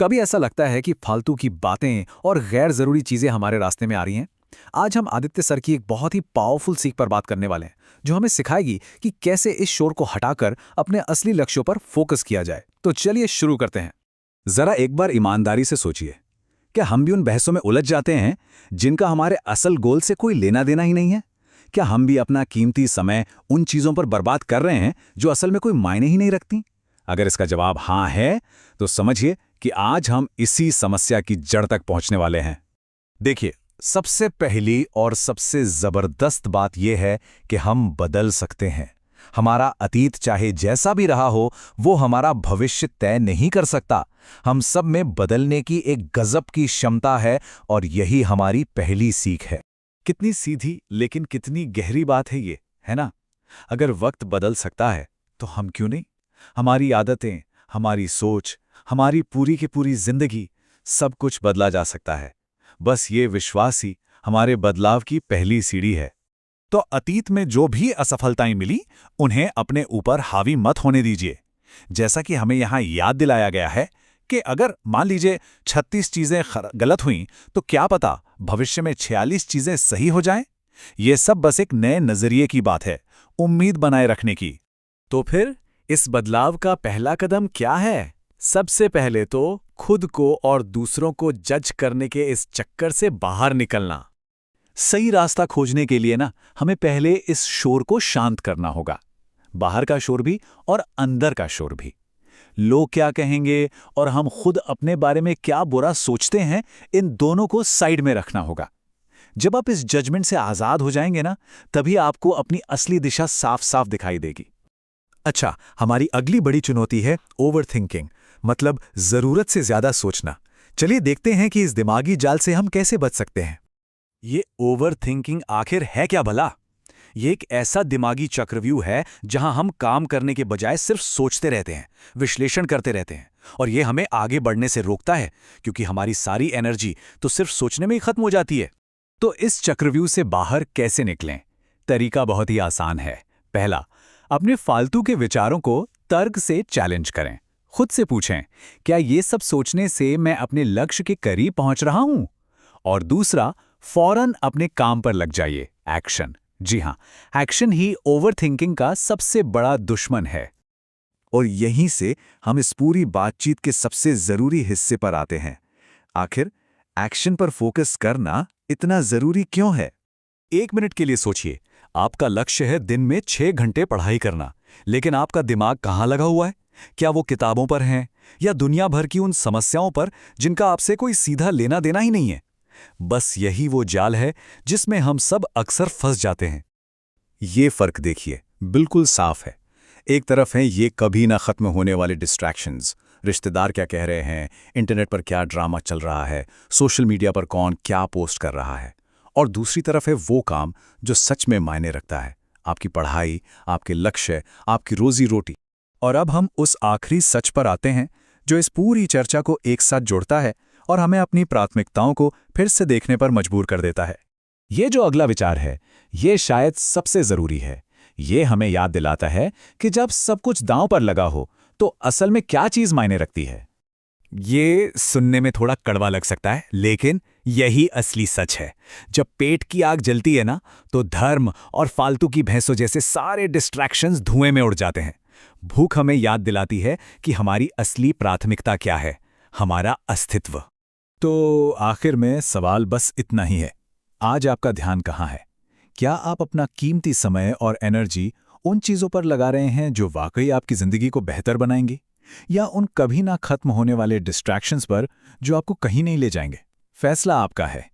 कभी ऐसा लगता है कि फालतू की बातें और गैर जरूरी चीजें हमारे रास्ते में आ रही हैं? आज हम आदित्य सर की एक बहुत ही पावरफुल सीख पर बात करने वाले हैं, जो हमें सिखाएगी कि कैसे इस शोर को हटाकर अपने असली लक्ष्यों पर फोकस किया जाए। तो चलिए शुरू करते हैं। जरा एक बार ईमानदारी से सोचिए, क्या हम भी उन बहसों में उलझ जाते हैं जिनका हमारे असल गोल से कोई लेना देना ही नहीं है? क्या हम भी अपना कीमती समय उन चीजों पर बर्बाद कर रहे हैं जो असल में कोई मायने ही नहीं रखती? अगर इसका जवाब हाँ है, तो समझिए कि आज हम इसी समस्या की जड़ तक पहुंचने वाले हैं। देखिए, सबसे पहली और सबसे जबरदस्त बात यह है कि हम बदल सकते हैं। हमारा अतीत चाहे जैसा भी रहा हो, वो हमारा भविष्य तय नहीं कर सकता। हम सब में बदलने की एक गजब की क्षमता है और यही हमारी पहली सीख है। कितनी सीधी लेकिन कितनी गहरी बात है ये, है ना? अगर वक्त बदल सकता है तो हम क्यों नहीं? हमारी आदतें, हमारी सोच, हमारी पूरी की पूरी जिंदगी, सब कुछ बदला जा सकता है। बस ये विश्वास ही हमारे बदलाव की पहली सीढ़ी है। तो अतीत में जो भी असफलताएं मिली, उन्हें अपने ऊपर हावी मत होने दीजिए। जैसा कि हमें यहाँ याद दिलाया गया है कि अगर मान लीजिए 36 चीजें गलत हुईं, तो क्या पता भविष्य में 46 चीजें सही हो जाएं। ये सब बस एक नए नजरिए की बात है, उम्मीद बनाए रखने की। तो फिर इस बदलाव का पहला कदम क्या है? सबसे पहले तो खुद को और दूसरों को जज करने के इस चक्कर से बाहर निकलना। सही रास्ता खोजने के लिए ना, हमें पहले इस शोर को शांत करना होगा। बाहर का शोर भी और अंदर का शोर भी। लोग क्या कहेंगे और हम खुद अपने बारे में क्या बुरा सोचते हैं, इन दोनों को साइड में रखना होगा। जब आप इस जजमेंट से आजाद हो जाएंगे ना, तभी आपको अपनी असली दिशा साफ साफ दिखाई देगी। अच्छा, हमारी अगली बड़ी चुनौती है ओवर थिंकिंग, मतलब जरूरत से ज्यादा सोचना। चलिए देखते हैं कि इस दिमागी जाल से हम कैसे बच सकते हैं। ये ओवर थिंकिंग आखिर है क्या भला? ये एक ऐसा दिमागी चक्रव्यूह है जहां हम काम करने के बजाय सिर्फ सोचते रहते हैं, विश्लेषण करते रहते हैं, और ये हमें आगे बढ़ने से रोकता है, क्योंकि हमारी सारी एनर्जी तो सिर्फ सोचने में ही खत्म हो जाती है। तो इस चक्रव्यूह से बाहर कैसे निकलें? तरीका बहुत ही आसान है। पहला, अपने फालतू के विचारों को तर्क से चैलेंज करें। खुद से पूछें, क्या ये सब सोचने से मैं अपने लक्ष्य के करीब पहुंच रहा हूं? और दूसरा, फौरन अपने काम पर लग जाइए। एक्शन, जी हां, एक्शन ही ओवरथिंकिंग का सबसे बड़ा दुश्मन है। और यहीं से हम इस पूरी बातचीत के सबसे जरूरी हिस्से पर आते हैं। आखिर एक्शन पर फोकस करना इतना जरूरी क्यों है? 1 मिनट के लिए सोचिए, आपका लक्ष्य है दिन में 6 घंटे पढ़ाई करना, लेकिन आपका दिमाग कहाँ लगा हुआ है? क्या वो किताबों पर है या दुनिया भर की उन समस्याओं पर जिनका आपसे कोई सीधा लेना देना ही नहीं है? बस यही वो जाल है जिसमें हम सब अक्सर फंस जाते हैं। ये फर्क देखिए, बिल्कुल साफ है। एक तरफ है ये कभी ना खत्म होने वाले डिस्ट्रैक्शंस, रिश्तेदार क्या कह रहे हैं, इंटरनेट पर क्या ड्रामा चल रहा है, सोशल मीडिया पर कौन क्या पोस्ट कर रहा है। और दूसरी तरफ है वो काम जो सच में मायने रखता है, आपकी पढ़ाई, आपके लक्ष्य, आपकी रोजी रोटी। और अब हम उस आखिरी सच पर आते हैं जो इस पूरी चर्चा को एक साथ जोड़ता है और हमें अपनी प्राथमिकताओं को फिर से देखने पर मजबूर कर देता है। ये जो अगला विचार है, ये शायद सबसे जरूरी है। ये हमें याद दिलाता है कि जब सब कुछ दांव पर लगा हो, तो असल में क्या चीज मायने रखती है। ये सुनने में थोड़ा कड़वा लग सकता है, लेकिन यही असली सच है। जब पेट की आग जलती है ना, तो धर्म और फालतू की भैंसों जैसे सारे डिस्ट्रैक्शंस धुएं में उड़ जाते हैं। भूख हमें याद दिलाती है कि हमारी असली प्राथमिकता क्या है, हमारा अस्तित्व। तो आखिर में सवाल बस इतना ही है, आज आपका ध्यान कहाँ है? क्या आप अपना कीमती समय और एनर्जी उन चीज़ों पर लगा रहे हैं जो वाकई आपकी ज़िंदगी को बेहतर बनाएंगी, या उन कभी ना खत्म होने वाले डिस्ट्रैक्शंस पर जो आपको कहीं नहीं ले जाएंगे? फैसला आपका है।